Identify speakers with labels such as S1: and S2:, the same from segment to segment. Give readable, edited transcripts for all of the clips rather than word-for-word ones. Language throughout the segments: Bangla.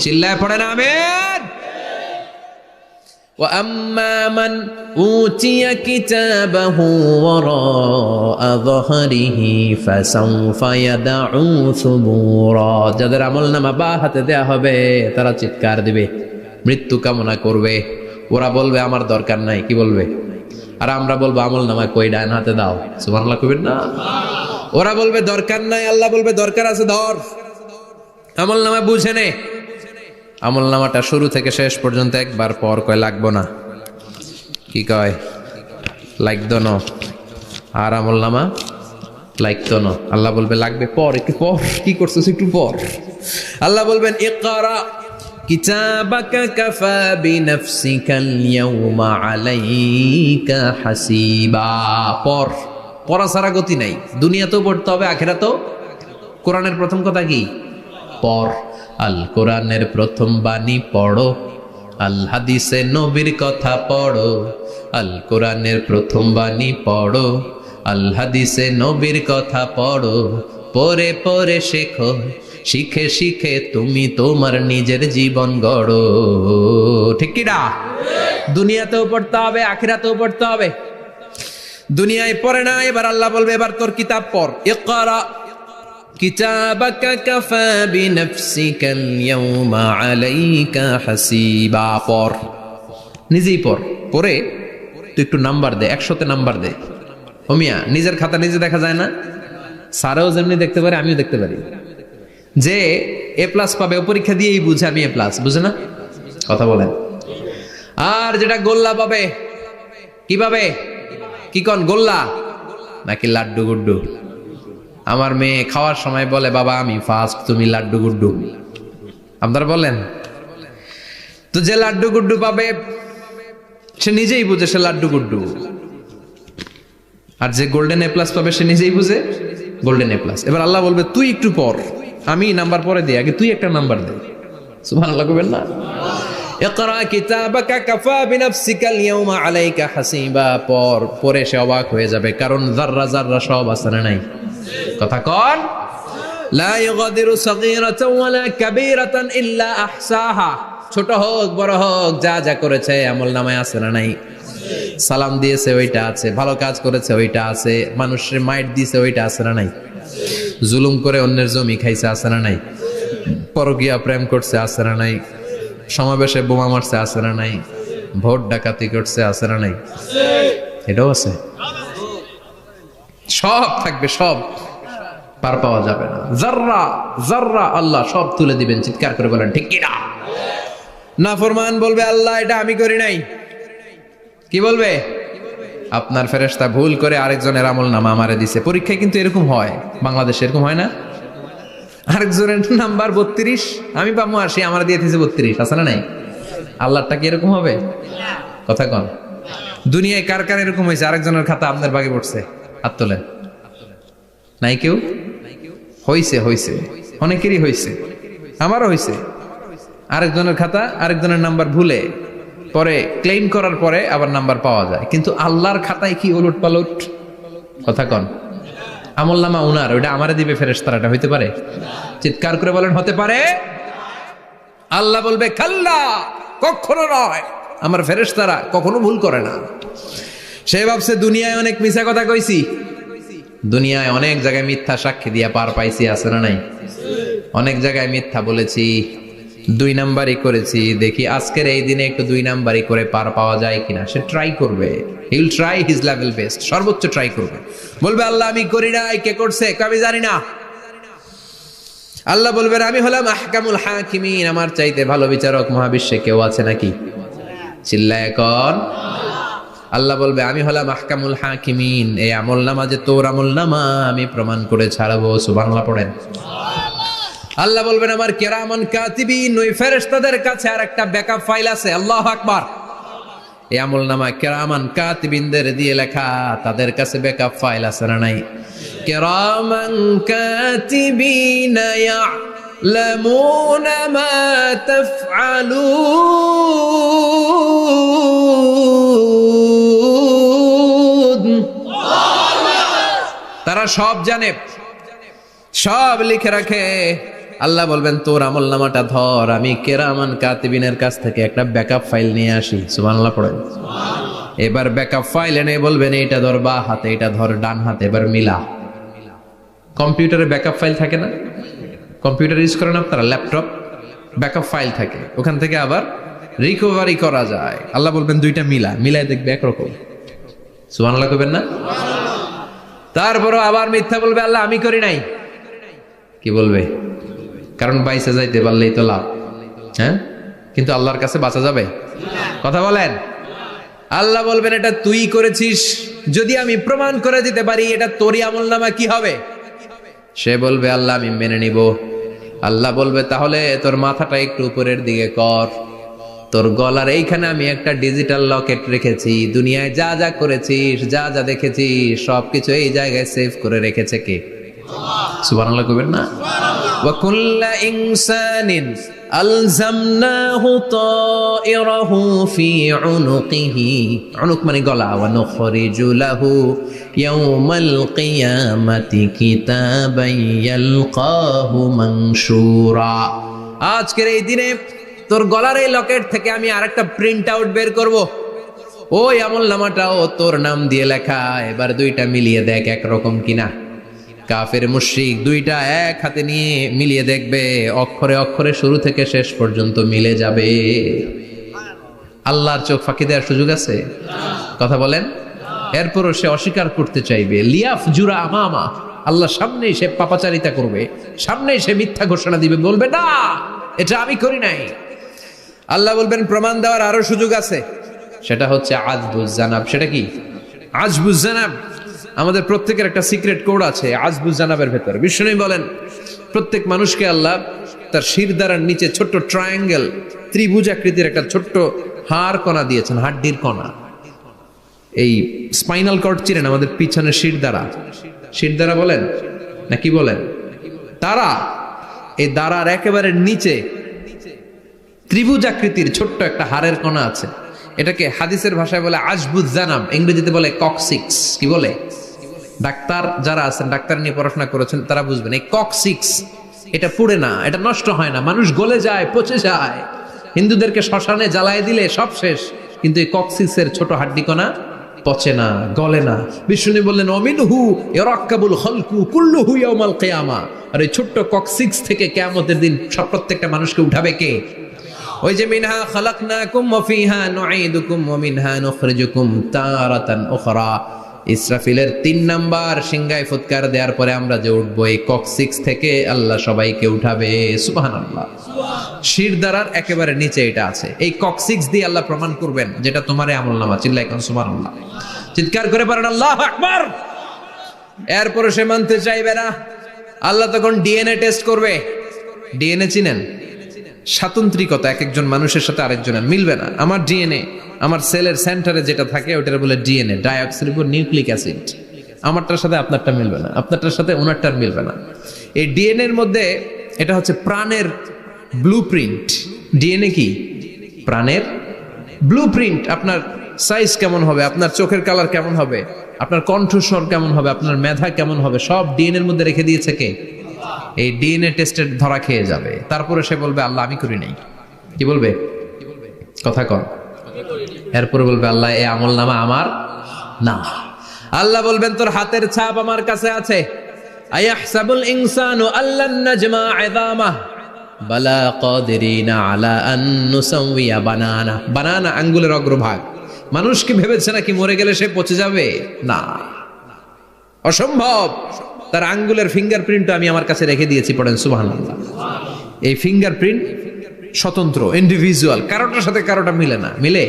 S1: চিল্লায় পড়েন আমিন। وَأَمَّا مَنْ أُوتِيَ كِتَابَهُ وَرَاءَ ظَهْرِهِ فَسَوْفَ يَدْعُو ثُبُورًا। যাদের আমলনামা বা হাতে দেয়া হবে তারা চিৎকার দিবে, মৃত্যু কামনা করবে। ওরা বলবে আমার দরকার নাই, কি বলবে? আর আমরা বলবো আমলনামা কই, ডান হাতে দাও। সুবহানাল্লাহ কইবেন না? ওরা বলবে দরকার নাই, আল্লাহ বলবে দরকার আছে, ধর। আমলনামা বুঝে নে। আমলনামাটা শুরু থেকে শেষ পর্যন্ত একবার পর কয় লাগবো না, কি কয়? লাগতো না। আর আমলনামা লাগতো না, আল্লাহ বলবে লাগবে পর, একটু পর। কি করছিস একটু পর? আল্লাহ বলবেন ইকরা কিতাবাকা কাফা বিনাফসিকাল ইয়াউমা আলাইকা হাসিবা। পর, পড়া ছাড়া গতি নাই। দুনিয়াতেও পড়তে হবে, আখিরাতেও। কোরআনের প্রথম কথা কি? পর। আল কোরআনের প্রথম বাণী পড়ো, আল হাদিসে নবীর কথা পড়ো। আল কোরআনের প্রথম বাণী পড়ো, আল হাদিসে নবীর কথা পড়ো। পড়ে পড়ে শেখো, শিখে শিখে তুমি তোমার নিজের জীবন গড়ো। ঠিক কি না? দুনিয়াতেও পড়তে হবে, আখিরাতেও পড়তে হবে। দুনিয়ায় পড়ে না, এবার আল্লাহ বলবে এবার তোর কিতাব পড়। ইকরা কিতাবাকা কাফা বিনাফসিকাল ইয়াউমা আলাইকা হাসিবা। পড়, নিজেই পড়। পড়ে তুই একটু নাম্বার দে, 100তে নাম্বার দে। হোমিয়া নিজের খাতা নিজে দেখা যায় না? স্যারও যেমনি দেখতে পারে, আমিও দেখতে পারি। যে এ প্লাস পাবে ও পরীক্ষা দিয়েই বুঝে আমি এ প্লাস, বুঝে না? কথা বলেন। আর যেটা গোল্লা পাবে, কি পাবে? কি কন, গোল্লা নাকি লাড্ডু গুড্ডু? আমার মেয়ে খাওয়ার সময় বলে বাবা আমি ফার্স্ট, তুমি লাড্ডু গুড্ডু। আপনারা বলেন তো, যে লাড্ডু গুড্ডু পাবে সে নিজেই বুঝে সে লাড্ডু গুড্ডু। আর যে গোল্ডেন এ প্লাস পাবে সে নিজেই বুঝে গোল্ডেন এ প্লাস। এবার আল্লাহ বলবে তুই একটু পর, আমি নাম্বার পরে দিই, আগে তুই একটা নাম্বার দে। সুবহানাল্লাহ কইবেন না? ইকরা কিতাবাকা কাফা বিনাফসিকাল ইয়াউমা আলাইকা হাসিবা। পর, পরে সে অবাক হয়ে যাবে, কারণ যাররা যাররা সব আছে না নাই? কথা কন। লা ইগাদিরু সাগীরাতান ওয়ালা কাবীরাতান ইল্লা আহসাহা। ছোট হোক বড় হোক, যা যা করেছে আমলনামায় আছে না নাই? সালাম দিয়েছে ওইটা আছে, ভালো কাজ করেছে ওইটা আছে, মানুষের মাইট দিয়েছে ওইটা আছে না নাই? জুলুম করে অন্যের জমি খাইছে আছে না নাই? পরকীয়া প্রেম করছে আছে না নাই? সমাবেশে বোমা মারছে আছে না নাই? ভোট ডাকাতি করছে আছে না নাই? এটাও আছে। সব থাকবে, সব পার পাওয়া যাবে না। যাররা যাররা আল্লাহ সব তুলে দিবেন। চিৎকার করে বলেন ঠিক কি না? নাফরমান বলবে আল্লাহ এটা আমি করি নাই। কি বলবে? আপনার ফেরেশতা ভুল করে আরেকজনের আমলনামা আমারে দিছে। পরীক্ষায় কিন্তু এরকম হয়, বাংলাদেশে এরকম হয় না? আরেকজনের নাম্বার 32, আমি পাবো 80, আমার দিয়ে দিয়েছে 32, আছে না নাই? আল্লাহটা কি এরকম হবে? কথা কন। দুনিয়ায় কার কার এরকম হয়েছে আরেকজনের খাতা আপনার ভাগে পড়ছে? হাত তোলেন। নাই কেউ? হইছে, হইছে, অনেকেরই হইছে, আমারও হইছে। আরেকজনের খাতা আরেকজনের নাম্বার ভুলে পরে ক্লেম করার পরে আবার নাম্বার পাওয়া যায়, কিন্তু আল্লাহর খাতায় কি ওলট পালট? কথা কন। আমলনামা উনার, ওইটা আমারে দিবে ফেরেশতারা, এটা হইতে পারে? চিৎকার করে বলেন হতে পারে? আল্লাহ বলবে খাল্লা, কখনো নয়। আমার ফেরেশতারা কখনো ভুল করে না। সে ভাবছে দুনিয়ায় অনেক মিথ্যা কথা কইছি, দুনিয়ায় অনেক জায়গায় মিথ্যা সাক্ষী দিয়া পার পাইছি, আছে না নাই? অনেক জায়গায় মিথ্যা বলেছি, 2 নাম্বারই করেছি, দেখি আজকের এই দিনে একটু 2 নাম্বারই করে পার পাওয়া যায় কিনা। সে ট্রাই করবে, he will try his level best, সর্বোচ্চ ট্রাই করবে। বলবে আল্লাহ আমি করি নাই, কে করছে? আমি জানি না। আল্লাহ বলবেন আমি হলাম আহকামুল হাকিমিন, আমার চাইতে ভালো বিচারক মহাবিশ্বে কেউ আছে নাকি? চিল্লায় কর। আল্লাহ বলবে আমি হলাম আহকামুল হাকিমিন, এই আমলনামা যে তোর আমলনামা আমি প্রমাণ করে ছাড়বো। সুবহানাল্লাহ পড়েন। আল্লাহ বলবেন আমার কিরামান কাতিবিন, ওই ফেরেশতাদের কাছে আর একটা ব্যাকআপ ফাইল আছে। আল্লাহু আকবার। এই আমলনামা কিরামান কাতিবিনদের দিয়ে লেখা, তাদের কাছে ব্যাকআপ ফাইল আছে না নাই? কিরামান কাতিবিন ইয়ালামুনা মা তাফআলুন। তারা সব জানে, সব লিখে রাখে। আল্লাহ বলবেন তোর আমল নামাটা ধর, আমি কেরামান কাতিবিনের কাছ থেকে একটা ব্যাকআপ ফাইল নিয়ে আসি। সুবহানাল্লাহ পড়েন। এবার ব্যাকআপ ফাইল এনে বলবেন এটা ধর বা হাতে, এটা ধর ডান হাতে, এবার মিলা। কম্পিউটারে ব্যাকআপ ফাইল থাকে না? কম্পিউটার ইউজ করেন আপনারা? ল্যাপটপ ব্যাকআপ ফাইল থাকে, ওখান থেকে আবার রিকভারি করা যায়। আল্লাহ বলবেন দুইটা মিলায় দেখবে একরকম। সুবহানাল্লাহ কইবেন না? তারপরও আবার মিথ্যা বলবে, আল্লাহ আমি করি নাই। কি বলবে? কারণ বাইসে যাইতে পারলেই তো লাভ। হ্যাঁ, কিন্তু আল্লাহর কাছে বাঁচা যাবে? কথা বলেন। আল্লাহ বলবেন এটা তুই করেছিস, যদি আমি প্রমাণ করে দিতে পারি এটা তোরই আমলনামা, কি হবে? সে বলবে আল্লাহ আমি মেনে নিব। আল্লাহ বলবে তাহলে তোর মাথাটা একটু উপরের দিকে কর, তোর গলার এইখানে আমি একটা ডিজিটাল লকেট রেখেছি, দুনিয়ায় যা যা করেছিস, যা যা দেখেছিস সবকিছু এই জায়গায় সেভ করে রেখেছে কে? সুবহানাল্লাহ কইবেন না? ওয়া কুল্লা ইনসানিন আলজামনাহু তায়রাহু ফি উনুকিহি, উনুক মানে গলা, ওয়া নুখরিজু লাহু ইয়াওমাল কিয়ামাতি কিতাবান ইয়ালকাহু মানশুরা। আজকের এই দিনে তোর গলার এই লকেট থেকে আমি আরেকটা প্রিন্ট আউট বের করব, ওই আমলনামাটাও তোর নাম দিয়ে লেখা। এবার দুইটা মিলিয়ে দেখ একরকম কিনা। কাফের মুশরিক দুইটা এক হাতে নিয়ে মিলিয়ে দেখবে, অক্ষরে অক্ষরে শুরু থেকে শেষ পর্যন্ত মিলে যাবে। আল্লাহর চোখ ফাঁকি দেওয়ার সুযোগ আছে? কথা বলেন। এরপরও সে অস্বীকার করতে চাইবে। লিয়াফ জুরা আমামা, আল্লাহ সামনেই সে পাপাচারিতা করবে, সামনেই সে মিথ্যা ঘোষণা দিবে, বলবে না এটা আমি করি নাই। আল্লাহ বলবেন প্রমাণ দেওয়ার আরো সুযোগ আছে, সেটা হচ্ছে আজবুজ জানাব। সেটা কি? আজবুজ জানাব। আমাদের প্রত্যেকের একটা সিক্রেট কোড আছে আজবুজ জানাবের ভেতর। বিষ্ণু বলেন প্রত্যেক মানুষকে আল্লাহ তার শিরদাঁড়ার নিচে ছোট্ট ট্রায়াঙ্গেল, ত্রিভুজ আকৃতির একটা ছোট্ট হাড় কণা দিয়েছেন, হাড্ডির কণা। এই স্পাইনাল কর্ড চিনেন? আমাদের পিছনে শিরদাঁড়া বলেন না কি বলেন? তারা, এই দাঁড়ার একেবারে নিচে ত্রিভুজ আকৃতির ছোট্ট একটা হাড়ের কণা আছে। এটাকে হাদিসের ভাষায় বলে আজবুজ জানাব, ইংরেজিতে বলে ককসিক্স। কি বলে? ডাক্তার যারা আছেন, ডাক্তার নিয়ে পড়াশোনা করেছেন, তারা বুঝবেন এই ককসিক্স এটা পুড়ে না, এটা নষ্ট হয় না, মানুষ গলে যায়, পচে যায়। হিন্দুদেরকে শ্মশানে জ্বালায় দিলে সব শেষ, কিন্তু এই ককসিক্সের ছোট হাড্ডি কণা পচে না, গলে না। বিষ্ণু বললেন অমিনহু ইয়ারাক্কাবুল খালকু কুল্লুহু ইয়াউমাল কিয়ামা। আর এই ছোট্ট ককসিক্স থেকে কিয়ামতের দিন সব প্রত্যেকটা মানুষকে উঠাবে কে? ওই যে মিনহা খালাকনাকুম ওয়া ফিহা নুঈদুকুম ওয়া মিনহা নুখরিজুকুম তারাতান উখরা। ইসরাফিলের 3 নাম্বার সিংহায় ফুৎকার দেওয়ার পরে আমরা যে উঠবো, এই ককসিক্স থেকে আল্লাহ সবাইকে উঠাবে। সুবহানাল্লাহ। শিরদাঁড়ার একেবারে নিচে এটা আছে। এই ককসিক্স দিয়ে আল্লাহ প্রমাণ করবেন যেটা তোমার আমলনামা। চিল্লায় কোন সুবহানাল্লাহ, চিৎকার করে পারেন আল্লাহু আকবার। এরপরে সে মানতে চাইবে না। আল্লাহ তখন ডিএনএ টেস্ট করবে। ডিএনএ চিনেন? স্বাতন্ত্রিকতা, এক একজন মানুষের সাথে আরেকজনের মিলবে না। আমার ডিএনএ, আমার সেলের সেন্টারে যেটা থাকে ওটার বলে ডিএনএ, ডাইঅক্সিরিবো নিউক্লিক অ্যাসিড। আমারটার সাথে আপনারটা মিলবে না, আপনারটার সাথে ওনারটার মিলবে না। এই ডিএনএ এর মধ্যে এটা হচ্ছে প্রাণের ব্লুপ্রিন্ট। ডিএনএ কি? প্রাণের ব্লুপ্রিন্ট। আপনার সাইজ কেমন হবে, আপনার চোখের কালার কেমন হবে, আপনার কণ্ঠস্বর কেমন হবে, আপনার মেধা কেমন হবে, সব ডিএনএ এর মধ্যে রেখে দিয়েছে কে? এই ডিএনএ টেস্টের ধরা খেয়ে যাবে। তারপরে সে বলবে আল্লাহ আমি করি নাই। কি বলবে? কথা কন। এরপরে বলবে আল্লাহ এই আমলনামা আমার না। আল্লাহ বলবেন তোর হাতের ছাপ আমার কাছে আছে। আয়াহসাবুল ইনসানু আল্লান নাজমা ইযামাহ বালা কাদিরিনা আলা আন নুসাওয়িয়া বানানা। বানানা আঙ্গুলের অগ্রভাগ। মানুষ কি ভেবেছে নাকি মরে গেলে সে পচে যাবে? না, অসম্ভব। তার আঙ্গুলের ফিঙ্গারপ্রিন্ট আমি আমার কাছে রেখে দিয়েছি। পড়েন সুবহানাল্লাহ। এই ফিঙ্গারপ্রিন্ট স্বতন্ত্র, ইন্ডিভিজুয়াল, কারোটার সাথে কারোটা মিলে না। মিলে?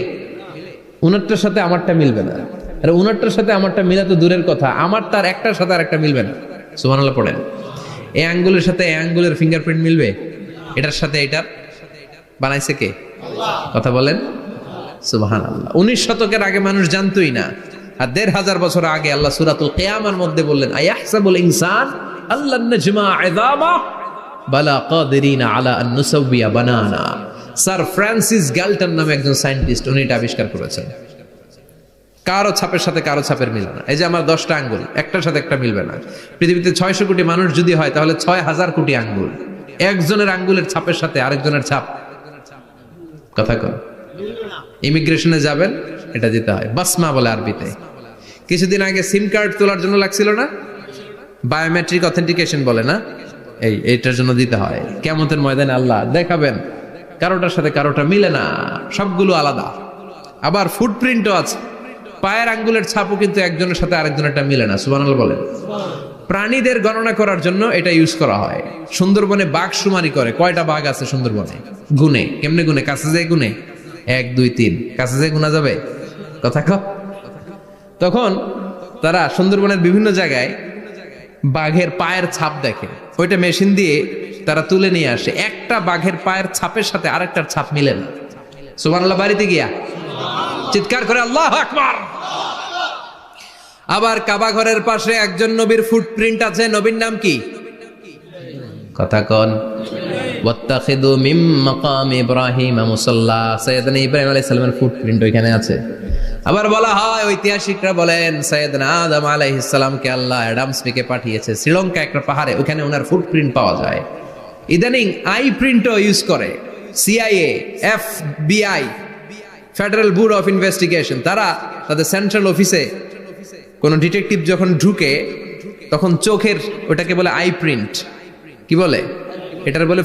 S1: উনারটার সাথে আমারটা মিলবে না। আর উনারটার সাথে আমারটা মিলা তো দূরের কথা, আমার তার একটার সাথে আরেকটা মিলবে না। সুবহানাল্লাহ পড়েন। এই আঙ্গুলের সাথে এই আঙ্গুলের ফিঙ্গারপ্রিন্ট মিলবে? এটার সাথে এটার বানাইছে কে? কথা বলেন সুবহানাল্লাহ। 19 শতকের আগে মানুষ জানতোই না। আর 1500 বছর আগে আল্লাহ সূরাতুল কিয়ামার মধ্যে বললেন আয়াহসাবুল ইনসান আল্লান নাজমা ইযামা বালা কাদিরিনা আলা আন নুসাওয়িয়া বানানা। স্যার ফ্রান্সিস গ্যালটন নামে একজন সায়েন্টিস্ট, উনি এটা আবিষ্কার করেছেন। কারো ছাপের সাথে কারো ছাপের মিলে না। এই যে আমার 10টা আঙ্গুল, একটার সাথে একটা মিলবে না। পৃথিবীতে 600 কোটি মানুষ যদি হয় তাহলে 6000 কোটি আঙ্গুল। একজনের আঙ্গুলের ছাপের সাথে আরেকজনের ছাপ কথা কর। ইমিগ্রেশনে যাবেন, এটা দিতে হয়, বাসমা বলে আরবিতে। কিছুদিন আগে সিম কার্ড তোলার জন্য লাগছিল না, বায়োমেট্রিক অথেন্টিকেশন বলে না, এইটার জন্য দিতে হয়। কিয়ামতের ময়দানে আল্লাহ দেখাবেন কারোটার সাথে কারোটা মিলে না, সবগুলো আলাদা। আবার ফুটপ্রিন্টও আছে, পায়ের আঙ্গুলের ছাপও কিন্তু একজনের সাথে আরেকজনেরটা মিলে না। সুবহানাল্লাহ বলেন। প্রাণীদের গণনা করার জন্য এটা ইউজ করা হয়। সুন্দরবনে বাঘ শুমারি করে, কয়টা বাঘ আছে সুন্দরবনে গুনে, কেমনে গুনে? কাছে যায় গুনে, 1 2 3, কাছে যায় গুনা যাবে কথা কও। তখন তারা সুন্দরবনের বিভিন্ন জায়গায় বাঘের পায়ের ছাপ দেখে, ওইটা মেশিন দিয়ে তারা তুলে নিয়ে আসে। একটা বাঘের পায়ের ছাপের সাথে আরেকটার ছাপ মিলে না। সুবহানাল্লাহ বাড়িতে গিয়া চিৎকার করে আল্লাহু আকবার। আবার কাবা ঘরের পাশে একজন নবীর ফুটপ্রিন্ট আছে, নবীর নাম কি কথা কন? ওয়াত্তাখিদু মিন মাকাম ইব্রাহিম মুসাল্লা, সাইয়েদনা ইব্রাহিম আলাইহিস সালামের ফুটপ্রিন্ট ওইখানে আছে। আবার বলা হয়, ঐতিহাসিকরা বলেন সাইয়েদনা আদম আলাইহিস সালামকে আল্লাহ অ্যাডামস পেকে পাঠিয়েছে শ্রীলঙ্কা একটা পাহাড়ে, ওখানে ওনার ফুটপ্রিন্ট পাওয়া যায়। ইদানিং আই প্রিন্টও ইউজ করে CIA, FBI, federal bureau of investigation. তারা তাদের সেন্ট্রাল অফিসে কোন ডিটেকটিভ যখন ঢুকে তখন চোখের, ওটাকে বলে আই প্রিন্ট, কি বলে? এটার বলে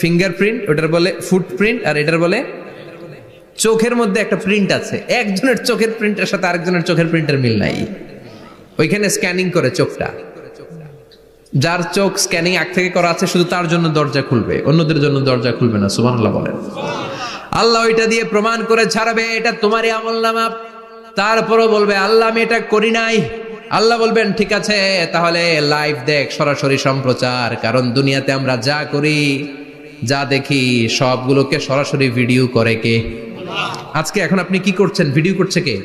S1: ফিঙ্গারপ্রিন্ট, ওটার বলে ফুটপ্রিন্ট, আর এটার বলে চোখের মধ্যে একটা প্রিন্ট আছে। একজনের চোখের প্রিন্টের সাথে আরেকজনের চোখের প্রিন্টের মিল নাই, ওইখানে স্ক্যানিং করে চোখটা। যার চোখ স্ক্যানিং আগ থেকে করা আছে শুধু তার জন্য দরজা খুলবে, অন্যদের জন্য দরজা খুলবে না। সুবহানাল্লাহ বলেন। আল্লাহ ওইটা দিয়ে প্রমাণ করে ছাড়বে এটা তোমারই আমলনামা। তারপরও বলবে আল্লাহ আমি এটা করি নাই। আল্লাহ বলবেন ঠিক আছে, তাহলে লাইভ দেখ, সরাসরি সম্প্রচার। কারণ দুনিয়াতে আমরা যা করি, যা দেখি, সবগুলোকে সরাসরি ভিডিও করে কে? আজকে এখন আপনি কি করছেন, ভিডিও করছে কে?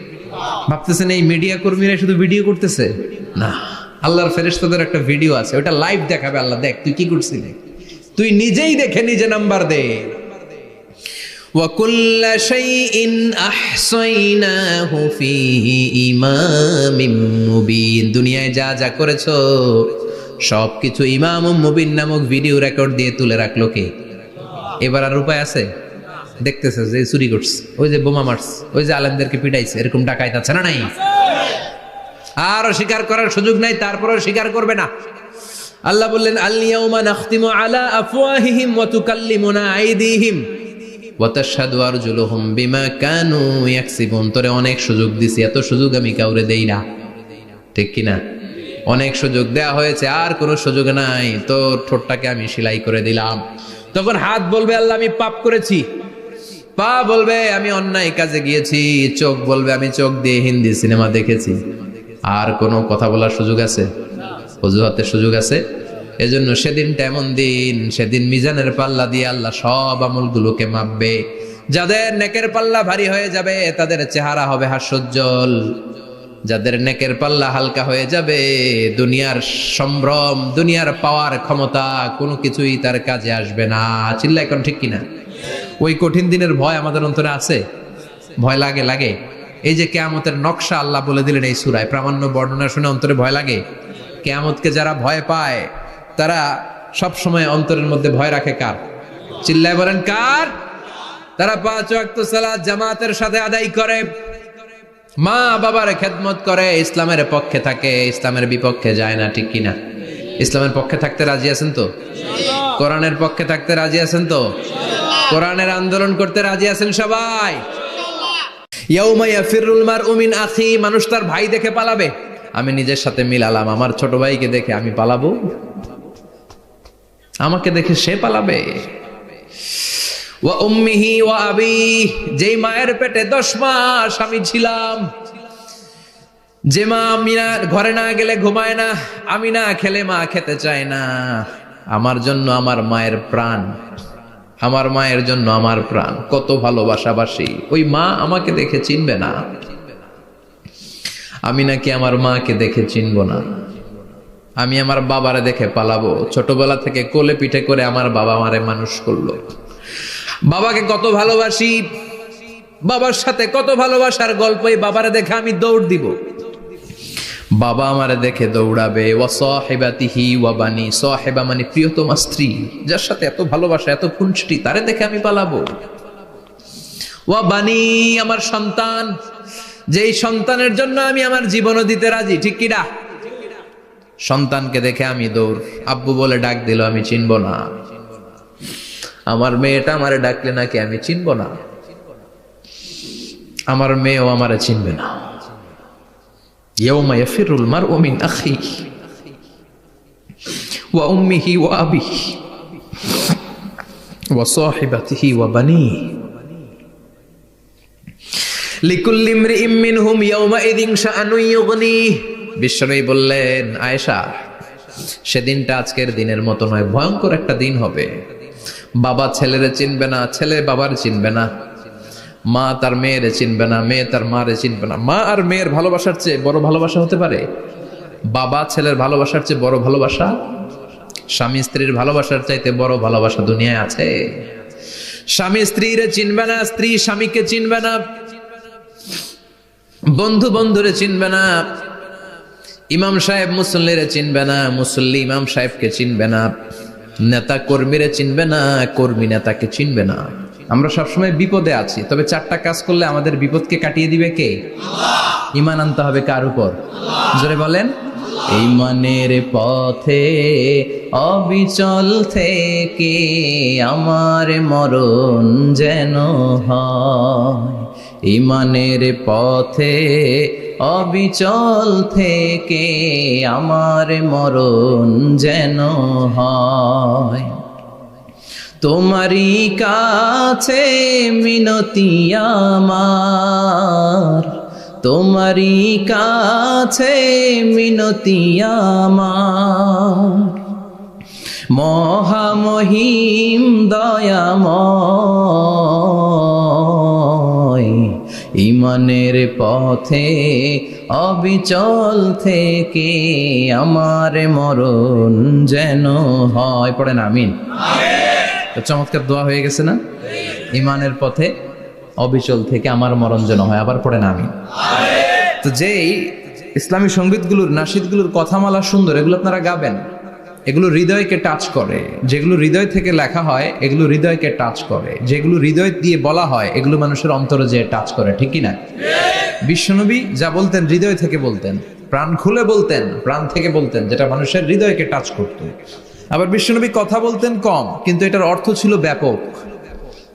S1: ভাবতেছেন এই মিডিয়া কর্মীরা শুধু ভিডিও করতেছে? না, আল্লাহর ফেরেশতাদের একটা ভিডিও আছে, ওটা লাইভ দেখাবে। আল্লাহ দেখ তুই কি করছিলি, তুই নিজেই দেখে নিজে নাম্বার দে। وَكُلَّ شَيْءٍ أَحْصَيْنَاهُ فِي إِمَامٍ مُبِينٍ। দুনিয়ায় যা যা করেছো সবকিছু ইমাম মুবিন নামক ভিডিও রেকর্ড দিয়ে তুলে রাখলো কে? এবার আর উপায় আছে? দেখতেছে যে চুরি করছে, ওই যে বোমা মারছে, ওই যে আলেমদেরকে পিটাইছে, এরকম ডাকাইত আছে না নাই? আর স্বীকার করার সুযোগ নাই, তারপরেও স্বীকার করবে না। আল্লাহ বললেন আল ইয়াউমা নাখতিমু আলা আফওয়াহিহিম ওয়া তুকাল্লিমুনা আইদিহিম ওয়া তাশহাদু আরজুলুহুম বিমা কানু ইয়াকসিবুন। তোরে অনেক সুযোগ দিছি, এত সুযোগ আমি কাউরে দেই না, ঠিক কি না? অনেক সুযোগ দেয়া হয়েছে, আর কোনো সুযোগ নাই, তোর ঠোঁটটাকে আমি সেলাই করে দিলাম। তখন হাত বলবে আল্লাহ আমি পাপ করেছি, পা বলবে আমি অন্যায় কাজে গিয়েছি, চোখ বলবে আমি চোখ দিয়ে হিন্দি সিনেমা দেখেছি। আর কোনো কথা বলার সুযোগ আছে? অজুহাতের সুযোগ আছে? এজন্য সেদিনটা এমন দিন, সেদিন মিজানের পাল্লা দিয়ে আল্লাহ সব আমলগুলোকে মাপবে। যাদের নেকের পাল্লা ভারী হয়ে যাবে তাদের চেহারা হবে হাস্যোজ্জ্বল, যাদের নেকের পাল্লা হালকা হয়ে যাবে দুনিয়ার সম্ভ্রম, দুনিয়ার পাওয়ার ক্ষমতা কোনো কিছুই তার কাজে আসবে না। চিল্লা এখন ঠিক কিনা? ওই কঠিন দিনের ভয় আমাদের অন্তরে আছে? ভয় লাগে? লাগে। এই যে কিয়ামতের নকশা আল্লাহ বলে দিলেন এই সূরায়, প্রামাণ্য বর্ণনা শুনে অন্তরে ভয় লাগে? কিয়ামতকে যারা ভয় পায় তারা সব সময় অন্তরের মধ্যে ভয় রাখে কার? চিল্লায় বলেন কার? তারা 5 ওয়াক্ত সালাত জামাতের সাথে আদায় করে, মা বাবার খেদমত করে, ইসলামের পক্ষে থাকে, ইসলামের বিপক্ষে যায় না, ঠিক কিনা? ইসলামের পক্ষে থাকতে রাজি আছেন তো? কোরআনের পক্ষে থাকতে রাজি আছেন তো? কোরআনের আন্দোলন করতে রাজি আছেন সবাই? ইয়াউমা ইয়াফিরুল মারউ মিন আখি, মানুষ তার ভাই দেখে পালাবে। আমি নিজের সাথে মিলালাম, আমার ছোট ভাইকে দেখে আমি পালাবো? আমাকে দেখে সে পালাবে? ওয়া উম্মিহি ওয়া আবি, যেই মায়ের পেটে 10 মাস আমি ছিলাম, যে মা মিনা ঘরে না গেলে ঘুমায় না, আমি না খেলে মা খেতে চায় না, আমার জন্য আমার মায়ের প্রাণ, আমার মায়ের জন্য আমার প্রাণ, কত ভালোবাসাবাসি। ওই মা আমাকে দেখে চিনবে না, আমি নাকি আমার মাকে দেখে চিনব না। আমি আমার বাবারে দেখে পালাবো। ছোটবেলা থেকে কোলে পিঠে করে আমার বাবা আমারে মানুষ করলো, বাবাকে কত ভালোবাসি, বাবার সাথে কত ভালোবাসার গল্প, এই বাবারে দেখে আমি দৌড় দিব। বাবা আমারে দেখে দৌড়াবে, ওয়া সাহিবাতিহি ওয়া বানি, সাহিবা মানে প্রিয়তমা স্ত্রী, যার সাথে এত ভালোবাসা এত খুনসুটি, তারে দেখে আমি পালাবো। ওয়া বানি আমার সন্তান, যেই সন্তানের জন্য আমি আমার জীবনও দিতে রাজি, ঠিক কি না? সন্তানকে দেখে আমি দৌড়, আব্বু বলে ডাক দিল আমি চিনব না, আমার মেয়েটা আমারে ডাকলে নাকি আমি চিনব না, আমার মেয়েও আমারে চিনবে না। ইয়াউমা ইয়াফিরুল মারউ মিন আখিহি ওয়া উম্মিহি ওয়া আবিহি ওয়া সাহিবাতিহি ওয়া বানিহি লিকুল্লি ইমরিইম মিনহুম ইয়াউমাইযিন শাআনুন ইউগনিহি। বিশ্বনবী বললেন, আয়েশা, সেদিনটা আজকের দিনের মতো নয়, ভয়ঙ্কর একটা দিন হবে। বাবা ছেলেরে চিনবে না, ছেলে বাবার চিনবে না, মা তার মেয়েরে চিনবে না, মেয়ে তার মারে চিনবে না। মা আর মেয়ের ভালোবাসার চেয়ে বড় ভালোবাসা হতে পারে? বাবা ছেলের ভালোবাসার চেয়ে বড় ভালোবাসা? স্বামী স্ত্রীর ভালোবাসার চাইতে বড় ভালোবাসা দুনিয়ায় আছে? স্বামী স্ত্রীরে চিনবে না, স্ত্রী স্বামীকে চিনবে না, বন্ধু বন্ধুরে চিনবে না, ইমাম সাহেব মুসল্লিরে চিনবে না, মুসল্লি ইমাম সাহেবকে চিনবে না, নেতা কর্মীরে চিনবে না, কর্মী নেতাকে চিনবে না। আমরা সবসময় বিপদে আছি, তবে চারটা কাজ করলে আমাদের বিপদকে কাটিয়ে দিবে কে? আল্লাহ। ঈমান আনতে হবে কার উপর? জোরে বলেন। ঈমানের পথে অবিচল থেকে আমার মরণ যেন হয়, ঈমানের পথে অবিচল থেকে আমার মরণ যেন হয়। তোমারই কাছে মিনতি আমার, তোমারই কাছে মিনতি আমার, মহামহিম দয়াময়, ঈমানের পথে অবিচল থেকে আমার মরণ যেন হয়। পড়েন আমিন। চমৎকার দোয়া হয়ে গেছে না? ঈমানের পথে অবিচল থেকে আমার মরণ যেন হয়। আবার পড়েন আমিন। তো যেই ইসলামী সঙ্গীতগুলোর নাশিদগুলোর কথামালা সুন্দর, এগুলো আপনারা গাবেন, এগুলো হৃদয়কে টাচ করে। যেগুলো হৃদয় থেকে লেখা হয় এগুলো হৃদয়কে টাচ করে, যেগুলো হৃদয় দিয়ে বলা হয় এগুলো মানুষের অন্তরে যে টাচ করে, ঠিক কি না? বিশ্বনবী যা বলতেন হৃদয় থেকে বলতেন, প্রাণ খুলে বলতেন, প্রাণ থেকে বলতেন, যেটা মানুষের হৃদয়কে টাচ করত। আবার বিশ্বনবী কথা বলতেন কম, কিন্তু এটার অর্থ ছিল ব্যাপক।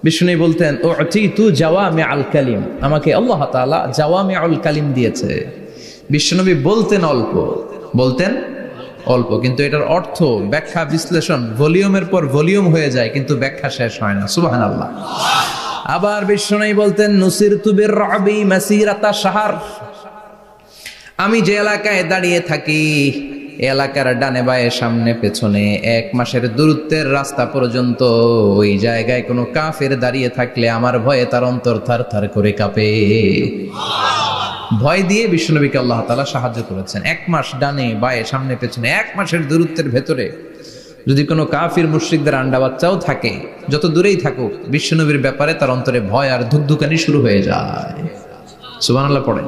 S1: বিশ্বনবী বলতেন, ও তু জাওয়ামি আল কালিম, আমাকে আল্লাহ তাআলা জাওয়ামি আল কালিম দিয়েছে। বিশ্বনবী বলতেন অল্প, বলতেন অল্প, কিন্তু এটার অর্থ ব্যাখ্যা বিশ্লেষণ ভলিউমের পর ভলিউম হয়ে যায়, কিন্তু ব্যাখ্যা শেষ হয় না। সুবহানাল্লাহ। আবার বিশ্বনবী বলতেন, নুসিরতু বির-রা'বি মাসিরাতা শাহর, আমি যে এলাকায় দাঁড়িয়ে থাকি এলাকার ডানে বায়ে সামনে পেছনে 1 মাসের দূরত্বের রাস্তা পর্যন্ত ওই জায়গায় কোনো কাফের দাঁড়িয়ে থাকলে আমার ভয়ে তার অন্তর থার থার করে কাঁপে। ভয় দিয়ে বিশ্বনবীকে আল্লাহ তাআলা সাহায্য করেছেন। 1 মাস ডানে বায়ে সামনে পেছনে 1 মাসের দূরত্বের ভেতরে যদি কোনো কাফির মুশরিকদের আন্ডা বাচ্চাও থাকে, যত দূরেই থাকুক, বিশ্বনবীর ব্যাপারে তার অন্তরে ভয় আর ধুকধুকানি শুরু হয়ে যায়। সুবহানাল্লাহ পড়েন।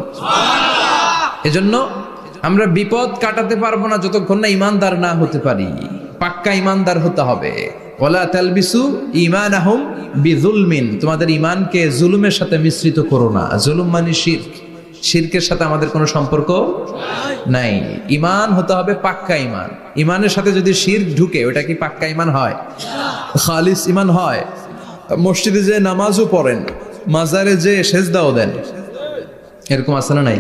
S1: এজন্য আমরা বিপদ কাটাতে পারবো না যতক্ষণ না ঈমানদার না হতে পারি। পাক্কা ঈমানদার হতে হবে। ওয়ালা তালবিসু ঈমানাহুম বিযুলমিন, তোমাদের ঈমানকে জুলুমের সাথে মিশ্রিত করো না। জুলুম মানে শিরক, শিরকের সাথে আমাদের কোনো সম্পর্ক নাই। ঈমান হতে হবে পাক্কা ঈমান। ঈমানের সাথে যদি শিরক ঢুকে ওটা কি পাক্কা ঈমান হয়? খালিস ঈমান হয়? মসজিদে যে নামাজও পড়েন, মাজারে যে সেজদাও দেন, এরকম আছে না নাই?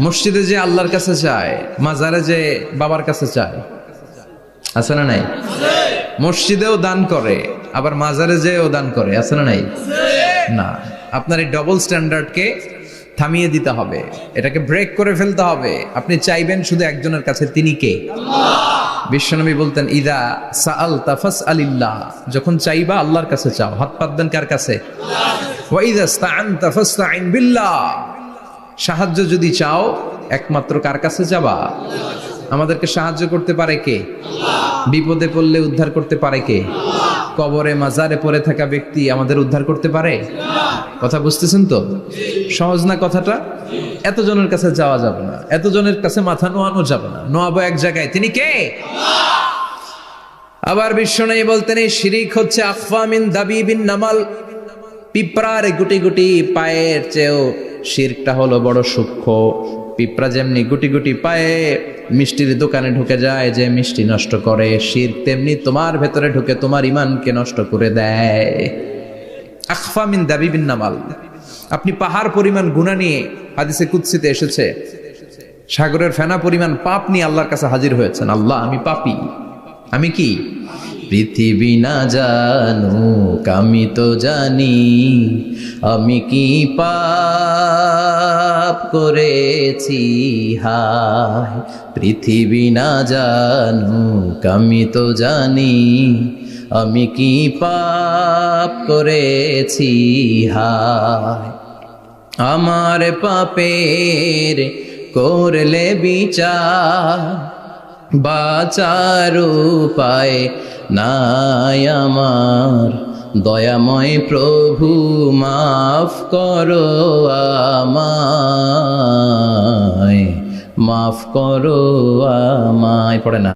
S1: মসজিদে যে আল্লাহর কাছে চায়, মাজারে যে বাবার কাছে চায়, আছে না নাই? মসজিদেও দান করে, আবার মাজারে যেও দান করে, আছে না নাই? না, আপনার এই ডবল স্ট্যান্ডার্ডকে থামিয়ে দিতে হবে, এটাকে ব্রেক করে ফেলতে হবে। আপনি চাইবেন শুধু একজনের কাছে, তিনি কে? বিশ্বনবী বলতেন, ইদা সাআলতা ফাসআলিল্লাহ, যখন চাইবা আল্লাহর কাছে চাও। হাত পাতবেন কার কাছে? ওয়া ইদা ইসতাআনতা ফাসতাইন বিল্লাহ, সাহায্য যদি চাও একমাত্র কার কাছে যাবা? আমাদেরকে সাহায্য করতে পারে কে? বিপদে পড়লে উদ্ধার করতে পারে কে? কবরে মাজারে পড়ে থাকা ব্যক্তি আমাদের উদ্ধার করতে পারে? কথা বুঝতেছেন তো? সহজ না কথাটা? এতজনের কাছে যাওয়া যাবে না, এতজনের কাছে মাথা নোয়ানো যাবে না, নোয়াবো এক জায়গায়। তিনি কে? আবার বিশ্বনবী বলতেন এই শিরিক হচ্ছে আখফা মিন দাবিবিন নামাল, পিঁপড়ার গুটি গুটি পায়ের চেয়েও শিরকটা হলো বড় সূক্ষ্ম। পিঁপড়া যেমনি গুটি গুটি পায়ে মিষ্টির দোকানে ঢুকে যায়, যে মিষ্টি নষ্ট করে, শিরক তেমনি তোমার ভেতরে ঢুকে তোমার ইমানকে নষ্ট করে দেয়। আখফা মিন দাবিবিন নামাল। আপনি পাহাড় পরিমাণ গুনাহ নিয়ে, হাদিসে কুদসিতে এসেছে, সাগরের ফেনা পরিমাণ পাপ নিয়ে আল্লাহর কাছে হাজির হয়েছেন। আল্লাহ, আমি পাপী, আমি কি? পৃথিবী না জানুক আমি তো জানি, আমি কি পাপ করেছি হায়। পৃথিবী না জানুক আমি তো জানি, আমি কি পাপ করেছি হায়। আমার পাপের করলে বিচার, বাঁচার উপায় নাই আমার। দয়াময় প্রভু মাফ করো আমায়, মাফ করো আমায়। পড়ে না।